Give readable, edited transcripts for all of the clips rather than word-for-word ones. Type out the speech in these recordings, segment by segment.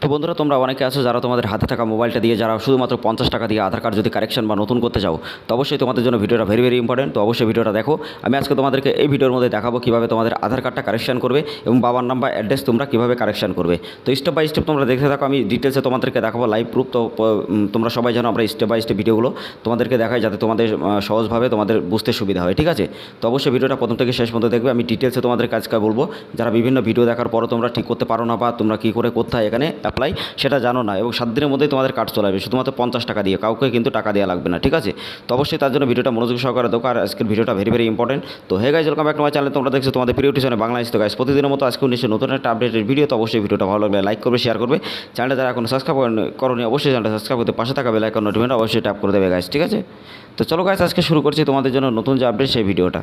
তো বন্ধুরা, তোমরা অনেকে আছো যারা তোমাদের হাতে থাকা মোবাইলটা দিয়ে যারা শুধুমাত্র 50 টাকা দিয়ে আধার কার্ড যদি কারেকশন বা নতুন করতে চাও, তো অবশ্যই তোমাদের জন্য ভিডিওটা ভেরি ইম্পর্টেন্ট। তো অবশ্যই ভিডিওটা দেখো। আমি আজকে তোমাদেরকে এই ভিডিওর মধ্যে দেখাবো কীভাবে তোমাদের আধার কার্ডটা কারেকশন করবে এবং বাবার নাম বা অ্যাড্রেস তোমরা কীভাবে কারেকশন করবে। তো স্টেপ বাই স্টেপ তোমরা দেখতে থাকো। আমি ডিটেলসে তোমাদেরকে দেখাবো লাইভ প্রুফ। তো তোমরা সবাই জানো আমরা স্টেপ বাই স্টেপ ভিডিওগুলো তোমাদেরকে দেখাই যাতে তোমাদের সহজভাবে তোমাদের বুঝতে সুবিধা হয়। ঠিক আছে, তো অবশ্যই ভিডিওটা প্রথম থেকে শেষ পর্যন্ত দেখবে। আমি ডিটেলসে তোমাদের কাজকে বলবো যারা বিভিন্ন ভিডিও দেখার পরও তোমরা ঠিক করতে পারো না বা তোমরা কী করে করতে হয় এখানে অ্যাপ্লাই সেটা জানো না, এবং 7 দিনের মধ্যেই তোমাদের কার্ড চলে আসবে শুধুমাত্র 50 টাকা দিয়ে। কাউকে কিন্তু টাকা দেওয়া লাগবে না। ঠিক আছে, তো অবশ্যই তার জন্য ভিডিওটা মনোযোগ সহকারে দেখো। আর আজকের ভিডিওটা ভেরি ইম্পর্টেন্ট। তো hey guys, welcome back to my channel. তোমরা দেখছো তোমাদের প্রিয় টিউশনে বাংলাদেশ। তো গাইজ, প্রতিদিনের মতো আজকেও নিশ্চয়ই নতুন একটা আপডেটের ভিডিও। তো অবশ্যই ভিডিওটা ভালো লাগলে লাইক করবে, শেয়ার করবে। চ্যানেলটা যারা এখন সাবস্ক্রাইব করোনি অবশ্যই চ্যানেলটা সাবস্ক্রাইব করতে পাশে থাকা বেল আইকন নোটিফিকেশন অবশ্যই ট্যাপ করে দেবে গাইজ। ঠিক আছে, তো চলো গাইজ আজকে শুরু করছি তোমাদের জন্য নতুন যে আপডেট সেই ভিডিওটা।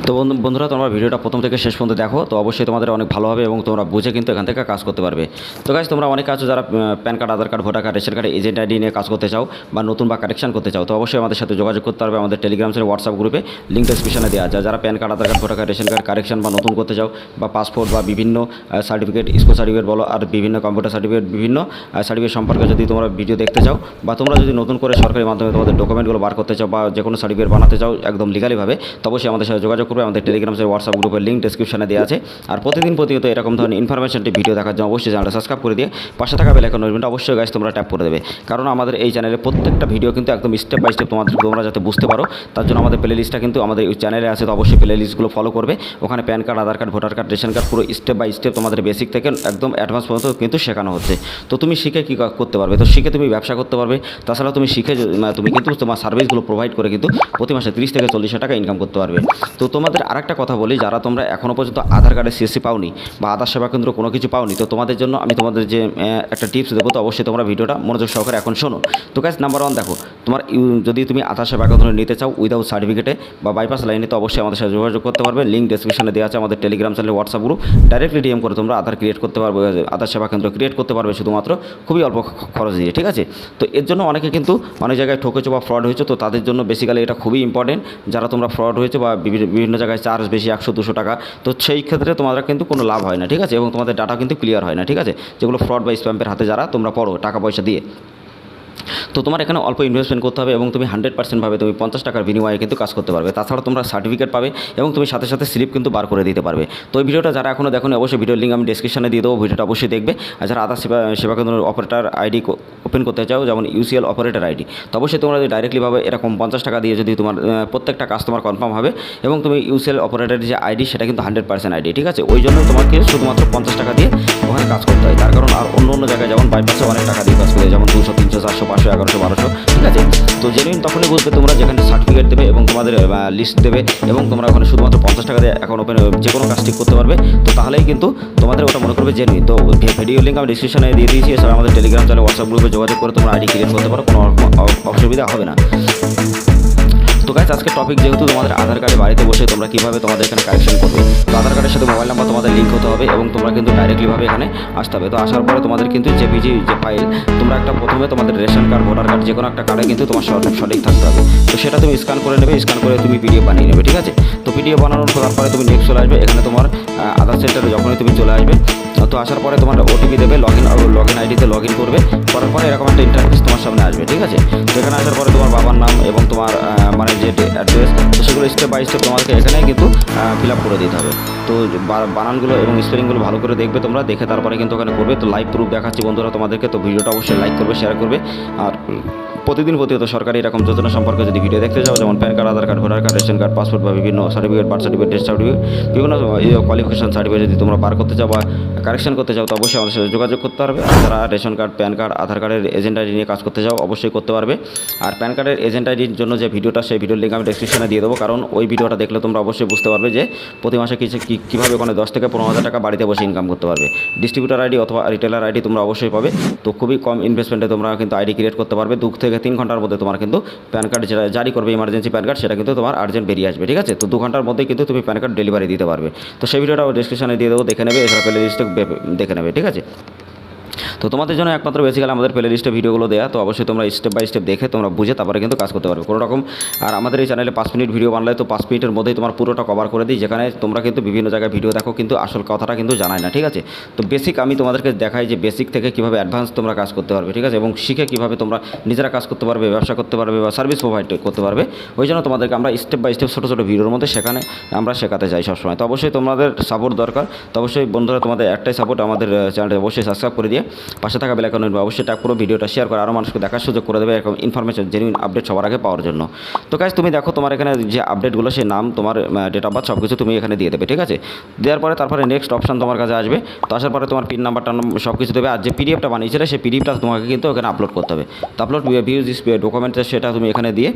তো বন্ধুরা, তোমরা ভিডিওটা প্রথম থেকে শেষ পর্যন্ত দেখো। তো অবশ্যই তোমাদের অনেক ভালো হবে এবং তোমরা বুঝে কিন্তু এখান থেকে কাজ করতে পারবে। তো গাইজ, তোমরা অনেক আছো যারা PAN card, Aadhaar card, voter card, ration card, agent ID নিয়ে কাজ করতে চাও বা নতুন বা কারেকশন করতে চাও, তো অবশ্যই আমাদের সাথে যোগাযোগ করতে পারবে। আমাদের টেলিগ্রাম চ্যানেল, হোয়াটসঅ্যাপ গ্রুপে লিঙ্ক ডেসক্রিপশনে দেওয়া আছে। যারা PAN card, Aadhaar card, voter card, ration card correction বা নতুন করতে চাও বা পাসপোর্ট বা বিভিন্ন সার্টিফিকেট, স্কুল সার্টিফিকেট বলো আর বিভিন্ন কম্পিউটার সার্টিফিকেট, বিভিন্ন সার্টিফিকেট সম্পর্কে যদি তোমরা ভিডিও দেখতে চাও বা তোমরা যদি নতুন করে সরকারি মাধ্যমে তোমাদের ডকুমেন্টগুলো বার করতে চাও বা যে কোনো সার্টিফিকেট বানাতে চাও একদম লিগালিভাবে, তো অবশ্যই আমাদের সাথে যোগাযোগ করবে। আমাদের টেলিগ্রাম চ্যানেল, হোয়াটসঅ্যাপ গ্রুপের লিঙ্ক ডেসক্রিপশনে দেওয়া আছে। আর প্রতিনিয়ত এরকম ধরনের ইনফরমেশনটি ভিডিও দেখার জন্য অবশ্যই চ্যানেলটা সাবস্ক্রাইব করে দিয়ে পাশে থাকা বেল আইকন নোটিফিকেশনটা অবশ্যই গাইজ তোমরা ট্যাপ করে দেবে। কারণ আমাদের এই চ্যানেলে প্রত্যেকটা ভিডিও কিন্তু একদম স্টেপ বাই স্টেপ তোমরা যাতে বুঝতে পারো তার জন্য আমাদের প্লে লিস্টটা কিন্তু আমাদের চ্যানেলে আছে। তো অবশ্যই প্লে লিস্টগুলো ফলো করবে। ওখানে PAN card, Aadhaar card, voter card, ration card পুরো স্টেপ বাই স্টেপ তোমাদের বেসিক থেকে একদম অ্যাডভান্স পর্যন্ত কিন্তু শেখানো হচ্ছে। তো তুমি শিখে কী করতে পারবে, তো শিখে তুমি ব্যবসা করতে পারবে। তাছাড়া তুমি শিখে তুমি কিন্তু তোমার সার্ভিসগুলো প্রোভাইড করে কিন্তু প্রতি মাসে 30 থেকে 40 টাকা ইনকাম করতে পারবে। তো তোমাদের আরেকটা কথা বলি, যারা তোমরা এখনও পর্যন্ত আধার কার্ডের সিএসসি পাওনি বা আধার সেবা কেন্দ্র কোনো কিছু পাওনি, তো তোমাদের জন্য আমি তোমাদের যে একটা টিপস দেবো। তো অবশ্যই তোমরা ভিডিওটা মনোযোগ সহকারে এখন শোনো। তো গাইজ, নাম্বার 1 দেখো, তোমার যদি তুমি আধার সেবা কেন্দ্র নিতে চাও উইদাউট সার্টিফিকেটে বা বাইপাস লাইনে, তো অবশ্যই আমাদের সাথে যোগাযোগ করতে পারবে। লিঙ্ক ডেসক্রিপশনে দেওয়া আছে। আমাদের Telegram channel, WhatsApp group, directly DM করে তোমরা আধার ক্রিয়েট করতে পারবে, আধার সেবা কেন্দ্র ক্রিয়েট করতে পারবে শুধুমাত্র খুবই অল্প খরচ দিয়ে। ঠিক আছে, তো এর জন্য অনেকে কিন্তু অনেক জায়গায় ঠকেছো বা ফ্রড হয়েছে। তো তাদের জন্য বেসিক্যালি এটা খুবই ইম্পর্টেন্ট। যারা তোমরা ফ্রড হয়েছে বা বিভিন্ন জায়গায় চার্জ বেশি 100-200 টাকা, তো সেই ক্ষেত্রে তোমাদের কিন্তু কোনো লাভ হয় না। ঠিক আছে, এবং তোমাদের ডাটা কিন্তু ক্লিয়ার হয় না। ঠিক আছে, যেগুলো ফ্রড বা স্প্যামের হাতে যারা তোমরা পড়ো টাকা পয়সা দিয়ে, তো তোমার এখানে অল্প ইনভেস্টমেন্ট করতে হবে এবং তুমি 100% ভাবে তুমি 50 টাকার বিনিময়ে কিন্তু কাজ করতে পারবে। তাছাড়া তোমরা সার্টিফিকেট পাবে এবং তুমি সাথে সাথে স্লিপ কিন্তু বার করে দিতে পারবে। তো এই ভিডিওটা যারা এখনও দেখোনি অবশ্যই ভিডিওর লিঙ্ক আমি ডেসক্রিপশনে দিয়ে দেবো, ভিডিওটা অবশ্যই দেখবে। আর যারা আধার সেবা কেন্দ্রের অপারেটর আইডি ওপেন করতে চাও, যেমন ইউসিএল অপারেটর আইডি, তো অবশ্যই তোমরা যদি ডাইরেক্টলিভাবে এরকম 50 টাকা দিয়ে যদি তোমার প্রত্যেকটা কাজ তোমার কনফার্ম হবে এবং তুমি ইউসিএল অপারেটরের যে আইডি সেটা কিন্তু 100% আইডি। ঠিক আছে, ওই জন্য তোমাকে শুধুমাত্র 50 টাকা দিয়ে ওখানে কাজ করতে হয়। তার কারণ আর অন্য জায়গায় যেমন বাইপাসে অনেক টাকা দিয়ে কাজ করে, যেমন 200, 300, 400, 500, 1100, 1200। ঠিক আছে, তো জেনুইন তখনই বুঝবে তোমরা যেখানে সার্টিফিকেট দেবে এবং তোমাদের লিস্ট দেবে এবং তোমরা ওখানে শুধুমাত্র 50 টাকা দিয়ে অ্যাকাউন্ট ওপেন যে কোনো কাজ ঠিক করতে পারবে। তো তাহলেই কিন্তু তোমাদের ওটা মনে করবে জেনুইন। তো ভিডিও লিঙ্ক আমি ডিসক্রিপশনে দিয়ে দিয়েছি। এছাড়া আমাদের টেলিগ্রাম চ্যানেল, হোয়াটসঅ্যাপ গ্রুপে যোগাযোগ করে তোমরা আইডি ক্রিয়েট করতে পারো, কোনো অসুবিধা হবে না। তো গাইজ, আজকে টপিক যেহেতু তোমাদের আধার কার্ডে বাড়িতে বসে তোমরা কীভাবে তোমাদের এখানে কারেকশন করবে, তো আধার কার্ডের সাথে মোবাইল নাম্বার তোমাদের লিঙ্ক হতে হবে এবং তোমরা কিন্তু ডাইরেক্টলিভাবে এখানে আসতে হবে। তো আসার পরে তোমাদের কিন্তু জেপিজি যে ফাইল তোমরা একটা প্রথমে তোমাদের রেশন কার্ড, ভোটার কার্ড যে কোনো একটা কার্ডে কিন্তু তোমার সঠিক থাকতে হবে। তো সেটা তুমি স্ক্যান করে নেবে, স্ক্যান করে তুমি পিডিএফ বানিয়ে নেবে। ঠিক আছে, তো পিডিএফ বানানোর পরে তুমি নেক্সট চলে আসবে। এখানে তোমার আধার সেন্টারে যখনই তুমি চলে আসবে, তো আসার পরে তোমার ওটিপি দেবে, লগ ইন আইডিতে লগ ইন করবে। করার পরে এরকম একটা ইন্টারফেস তোমার সামনে আসবে। ঠিক আছে, তো এখানে আসার পরে তোমার বাবার নাম এবং তোমার মানে যে অ্যাড্রেস, তো সেগুলো স্টেপ বাই স্টেপ তোমাকে এখানে কিন্তু ফিল আপ করে দিতে হবে। তো বানানগুলো এবং স্পেলিংগুলো ভালো করে দেখবে, তোমরা দেখে তারপরে কিন্তু ওখানে করবে। তো লাইভ প্রুফ দেখাচ্ছি বন্ধুরা তোমাদেরকে। তো ভিডিওটা অবশ্যই লাইক করবে, শেয়ার করবে। আর প্রতিনিয়ত সরকারি এরকম যোজনা সম্পর্কে যদি ভিডিও দেখতে চাও, যেমন PAN card, Aadhaar card, voter card, ration card, passport বা বিভিন্ন certificate, birth certificate, death certificate, বিভিন্ন কোয়ালিফিকেশন সার্টিফিকেট যদি তোমরা বার করতে চাও বা কারেকশন করতে চাও, তো অবশ্যই আমাদের সাথে যোগাযোগ করতে পারবে। আর যারা রেশন কার্ড, প্যান কার্ড, আধার কার্ডের এজেন্ট আইডি নিয়ে কাজ করতে চাও অবশ্যই করতে পারবে। আর প্যান কার্ডের এজেন্ট আইডির জন্য যে ভিডিওটা, সেই ভিডিওর লিঙ্ক আমি ডেসক্রিপশনে দিয়ে দেবো। কারণ ওই ভিডিওটা দেখলে তোমরা অবশ্যই বুঝতে পারবে যে প্রতি মাসে কীভাবে ওখানে 10 থেকে 15,000 টাকা বাড়িতে বসে ইনকাম করতে পারবে। ডিস্ট্রিবিউটার আইডি অথবা রিটেলার আইডি তোমরা অবশ্যই পাবে। তো খুবই কম ইনভেস্টমেন্টে তোমরা কিন্তু আইডি ক্রিয়েট করতে পারবে। 2 থেকে 3 ঘন্টার মধ্যে তোমার কিন্তু প্যান কার্ড যেটা জারি করবে, ইমার্জেন্সি প্যান কার্ড, সেটা কিন্তু তোমার আর্জেন্ট বেরিয়ে আসবে। ঠিক আছে, তো 2 ঘন্টার মধ্যে কিন্তু তুমি প্যান কার্ড ডেলিভারি দিতে পারবে। তো সেই ভিডিওটা ডেসক্রিপশনে দিয়ে দেবো, দেখে নেবে। এছাড়া প্লে লিস্টে দেখে নেবে। ঠিক আছে, তো তোমাদের জন্য একমাত্র বেসিক্যালি আমাদের প্লে লিস্টে ভিডিওগুলো দেওয়া, তো অবশ্যই তোমরা স্টেপ বাই স্টেপ দেখে তোমরা বুঝে তারপরে কিন্তু কাজ করতে পারবে কোনো রকম। আর আমাদের এই চ্যানেলে 5 মিনিট ভিডিও বানালে তো 5 মিনিটের মধ্যেই তোমার পুরোটা কভার করে দিই, যেখানে তোমরা কিন্তু বিভিন্ন জায়গায় ভিডিও দেখো কিন্তু আসল কথাটা কিন্তু জানাই না, ঠিক আছে। তো বেসিক আমি তোমাদেরকে দেখাই যে বেসিক থেকে কীভাবে অ্যাডভান্স তোমরা কাজ করতে পারবে, ঠিক আছে, এবং শিখে কীভাবে তোমরা নিজেরা কাজ করতে পারবে, ব্যবসা করতে পারবে বা সার্ভিস প্রোভাইড করতে পারবে। ওই জন্য তোমাদেরকে আমরা স্টেপ বাই স্টেপ ছোটো ছোটো ভিডিওর মধ্যে সেখানে আমরা শেখাতে চাই সবসময়। তো অবশ্যই তোমাদের সাপোর্ট দরকার। তো অবশ্যই বন্ধুরা তোমাদের একটাই সাপোর্ট, আমাদের চ্যানেলটা অবশ্যই সাবস্ক্রাইব করে দিয়ে পাশে থাকা বেল আইকন অবশ্যই ট্যাপ করে ভিডিওটা শেয়ার করে আরও মানুষকে দেখার সুযোগ করে দেবে, এরকম ইনফরমেশন জেনুইন আপডেট সবার আগে পাওয়ার জন্য। তো গাইস তুমি দেখো তোমার এখানে যে আপডেটগুলো, সেই নাম, তোমার ডেট অফ বার্থ সব কিছু তুমি এখানে দিয়ে দেবে, ঠিক আছে। দেওয়ার পরে তারপরে নেক্সট অপশন তোমার কাছে আসবে। তো আসার পরে তোমার পিন নাম্বারটা সব কিছু দেবে। আর যে পিডিএফটা বানিয়েছিলে সেই পিডিএফটা তোমাকে কিন্তু এখানে আপলোড করতে হবে। তো আপলোড ভিউজ ডকুমেন্ট সেটা তুমি এখানে দিয়ে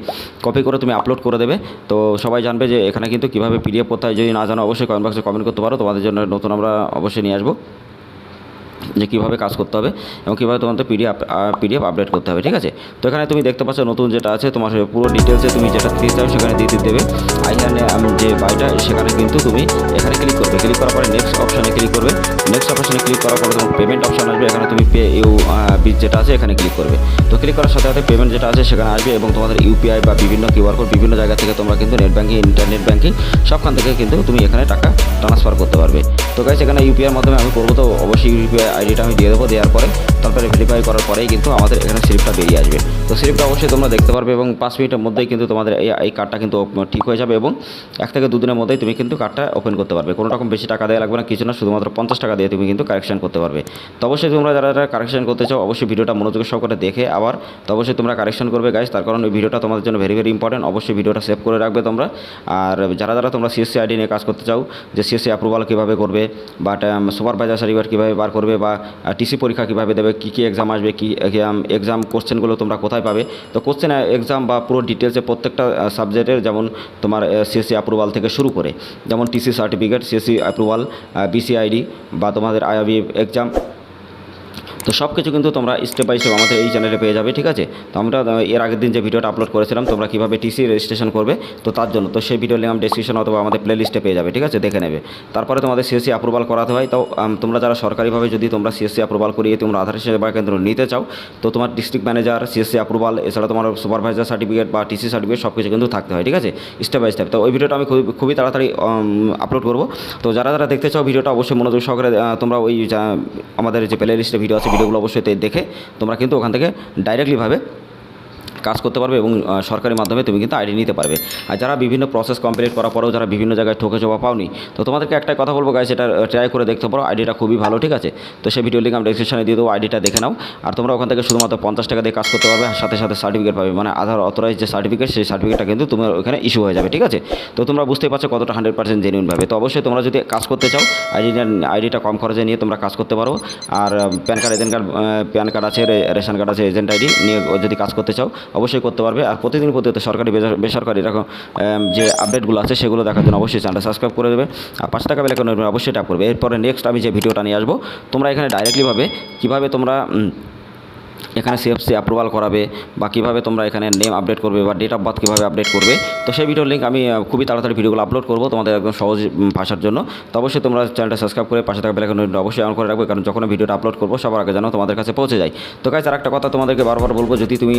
কপি করে তুমি আপলোড করে দেবে। তো সবাই জানবে যে এখানে কিন্তু কীভাবে পিডিএফ করতে হয়। যদি না জানো অবশ্যই কমেন্ট বক্সে কমেন্ট করতে পারো, তোমাদের জন্য নতুন আমরা অবশ্যই নিয়ে আসবো যে কীভাবে কাজ করতে হবে এবং কীভাবে তোমাদের পিডিএফ আপডেট করতে হবে, ঠিক আছে। তো এখানে তুমি দেখতে পাচ্ছ নতুন যেটা আছে তোমার পুরো ডিটেলসে তুমি যেটা দিতে চাও সেখানে দিয়ে দেবে। এখানে যে বায়োটা সেখানে কিন্তু তুমি এখানে ক্লিক করবে। ক্লিক করার পরে নেক্সট অপশানে ক্লিক করবে। নেক্সট অপশানে ক্লিক করার পরে তোমার পেমেন্ট অপশান আসবে। এখানে তুমি পে ইউ বিল যেটা আছে এখানে ক্লিক করবে। তো ক্লিক করার সাথে সাথে পেমেন্ট যেটা আছে সেখানে আসবে এবং তোমাদের ইউপিআই বা বিভিন্ন কিউআর কোড বিভিন্ন জায়গা থেকে তোমরা কিন্তু নেট ব্যাঙ্কিং, ইন্টারনেট ব্যাঙ্কিং সবখান থেকে কিন্তু তুমি এখানে টাকা ট্রান্সফার করতে পারবে। তো গাইস এখানে ইউপিআইয়ের মাধ্যমে আমি করবো, তো অবশ্যই ইউপিআই আইডিটা আমি দিয়ে দেবো। দেওয়ার পরে তারপরে ভেরিফাই করার পরেই কিন্তু আমাদের এখানে স্লিপটা বেরিয়ে আসবে। তো স্লিপটা অবশ্যই তোমরা দেখতে পারবে এবং 5 মিনিটের মধ্যেই কিন্তু তোমাদের এই কার্ডটা কিন্তু ঠিক হয়ে যাবে এবং 1 থেকে 2 দিনের মধ্যেই তুমি কিন্তু কার্ডটা ওপেন করতে পারবে। কোনো রকম বেশি টাকা দেওয়া লাগবে না, কিছু না, শুধুমাত্র 50 টাকা দিয়ে তুমি কিন্তু কারেকশন করতে পারবে। তো অবশ্যই তোমরা যারা কারেকশন করতে চাও অবশ্যই ভিডিওটা মনোযোগ সহকারে দেখে আবার তো অবশ্যই তোমরা কারেকশন করবে গাইস, তার কারণ এই ভিডিওটা তোমাদের জন্য ভেরি ভেরি ইম্পর্টেন্ট। অবশ্যই ভিডিওটা সেভ করে রাখবে তোমরা। আর যারা তোমরা সিএসসি আইডি নিয়ে কাজ করতে চাও, যে সিএসসি অ্যাপ্রুভাল কীভাবে করবে বা সুপারভাইজার সার্টিফিকেট কীভাবে বার করবে বা টিসি পরীক্ষা কীভাবে দেবে, কী এক্সাম আসবে, কী এক্সাম কোশ্চেনগুলো তোমরা কোথায় পাবে, তো কোশ্চেন এক্সাম বা পুরো ডিটেলসে প্রত্যেকটা সাবজেক্টের, যেমন তোমার সিএসসি অ্যাপ্রুভাল থেকে শুরু করে যেমন টিসি সার্টিফিকেট, সিএসসি অ্যাপ্রুভাল, বিসিআইডি বা তোমাদের আইআবি এক্সাম, তো সব কিছু কিন্তু তোমরা স্টেপ বাই স্টেপ আমাদের এই চ্যানেলে পেয়ে যাবে, ঠিক আছে। তো আমরা এর আগের দিন যে ভিডিওটা আপলোড করেছিলাম তোমরা কীভাবে টিসি রেজিস্ট্রেশন করবে, তো তার জন্য তো সেই ভিডিওর লিঙ্ক ডেসক্রিপশন অথবা আমাদের প্লে লিস্টে পেয়ে যাবে, ঠিক আছে, দেখে নেবে। তারপরে তোমাদের সিএসসি অ্যাপ্রুভাল করাতে হয়। তো তোমরা যারা সরকারিভাবে যদি তোমরা সিএসসি অ্যাপ্রুভাল করিয়ে তোমরা আধার সেবা কেন্দ্র নিতে চাও, তো তোমার ডিস্ট্রিক্ট ম্যানেজার, সিএসসি অ্যাপ্রুভাল, এছাড়া তোমার সুপারভাইজার সার্টিফিকেট বা টিসি সার্টিফিকেট সব কিছু কিন্তু থাকতে হয়, ঠিক আছে, স্টেপ বাই স্টেপ। তো ওই ভিডিওটা আমি খুবই তাড়াতাড়ি আপলোড করবো। তো যারা দেখতে চাও ভিডিওটা অবশ্যই মনোযোগ সহকারে তোমরা ওই আমাদের যে প্লে লিস্টে ভিডিও আছে ভিডিওগুলো অবশ্যই দেখে তোমরা কিন্তু ওখান থেকে ডাইরেক্টলিভাবে কাজ করতে পারবে এবং সরকারি মাধ্যমে তুমি কিন্তু আইডি নিতে পারবে। আর যারা বিভিন্ন প্রসেস কমপ্লিট করার পরেও যারা বিভিন্ন জায়গায় ঠকেছো বা পাওনি, তো তোমাদেরকে একটাই কথা বলবো গাইস, এটা ট্রাই করে দেখতে পারো, আইডিটা খুবই ভালো, ঠিক আছে। তো সেই ভিডিও লিঙ্ক আমি ডেসক্রিপশনে দিয়ে দেবো, আইডিটা দেখে নাও। আর তোমরা ওখান থেকে শুধুমাত্র 50 টাকা দিয়ে কাজ করতে পারবে, আর সাথে সাথে সার্টিফিকেট পাবে, মানে আধার অথরাইজ যে সার্টিফিকেট, সেই সার্টিফিকেটটা কিন্তু তোমার ওখানে ইস্যু হয়ে যাবে, ঠিক আছে। তো তোমরা বুঝতেই পারছো কতটা 100% জেনুইনভাবে। তো অবশ্যই তোমরা যদি কাজ করতে চাও আইডিটা কম খরচে নিয়ে তোমরা কাজ করতে পারো। আর প্যান কার্ড আছে, রেশন কার্ড আছে, এজেন্ট আইডি নিয়ে যদি কাজ করতে চাও অবশ্যই করতে পারবে। আর প্রতিদিন সরকারি বেসরকারি এরকম যে আপডেটগুলো আছে সেগুলো দেখার জন্য অবশ্যই চ্যানেলটা সাবস্ক্রাইব করে দেবে আর 5 টাকা বেল আইকন অবশ্যই ট্যাপ করবে। এরপরে নেক্সট আমি যে ভিডিওটা নিয়ে আসবো, তোমরা এখানে ডাইরেক্টলিভাবে কীভাবে তোমরা এখানে সিএফসি অ্যাপ্রুভাল করাবে বা কীভাবে তোমরা এখানে নেম আপডেট করবে বা ডেট অফ বার্থ কীভাবে আপডেট করবে, তো সেই ভিডিওর লিঙ্ক আমি খুবই তাড়াতাড়ি ভিডিওগুলো আপলোড করবো তোমাদের একদম সহজ ভাষার জন্য। তো অবশ্যই তোমরা চ্যানেলটা সাবস্ক্রাইব করে পাশে থাকা বেল আইকন অবশ্যই অন করে রাখবে, কারণ যখন ভিডিওটা আপলোড করবো সবার আগে যেন তোমাদের কাছে পৌঁছে যায়। তো গাইস আর একটা কথা তোমাদেরকে বারবার বলবো, যদি তুমি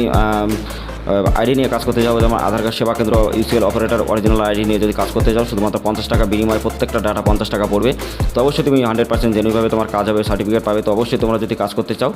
আইডি নিয়ে কাজ করতে যাও, যেমন আধার কার্ড সেবা কেন্দ্র, ইউসিএল অপারেটর অরিজিনাল আইডি নিয়ে যদি কাজ করতে যাও, শুধুমাত্র 50 টাকা বিনিময়ে প্রত্যেকটা ডাটা 50 টাকা পড়বে। তো অবশ্যই তুমি 100% জেনুইনভাবে তোমার কাজ হবে, সার্টিফিকেট পাবে। তো অবশ্যই তোমরা যদি কাজ করতে চাও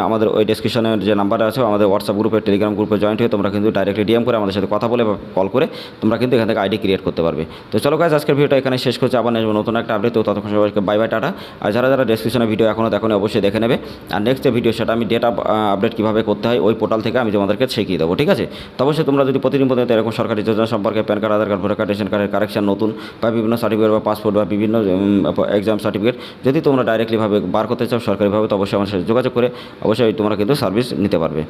আমাদের ওই ডেসক্রিপশনের যে নাম্বার আছে আমাদের হোয়াটসঅ্যাপ গ্রুপে, টেলিগ্রাম গ্রুপে জয়েন্ট হয়ে তোমরা কিন্তু ডাইরেক্টলি ডিএম করে আমাদের সাথে কথা বলে বা কল করে তোমরা কিন্তু এখান থেকে আইডি ক্রিয়েট করতে পারবে। তো চলো গাইস আজকের ভিডিওটা এখানে শেষ করছি, আবার নেব নতুন একটা আপডেট। তো ততক্ষণ সবাইকে বাই বাই, টাটা। আর যারা ডেসক্রিপশনে ভিডিও এখনও দেখোনি অবশ্যই দেখে নেবে। আর নেক্সট যে ভিডিও সেটা আমি ডেটা আপডেট কীভাবে করতে হয় ওই পোর্টাল থেকে আমি তোমাদেরকে শিখিয়ে দেবো, ঠিক আছে। তো অবশ্যই তোমরা যদি প্রতিদিন এরকম সরকারি যোজনা সম্পর্কে, pan card, Aadhaar card, voter card, ration কার্ডের কারেকশন নতুন বা বিভিন্ন সার্টিফিকেট বা পাসপোর্ট বা বিভিন্ন এক্সাম সার্টিফিকেট যদি তোমরা ডাইরেক্টলিভাবে বার করতে চাও সরকারিভাবে, তো অবশ্যই আমার সাথে যোগাযোগ করে অবশ্যই তোমরা কিন্তু সার্ভিস নিতে পারবে।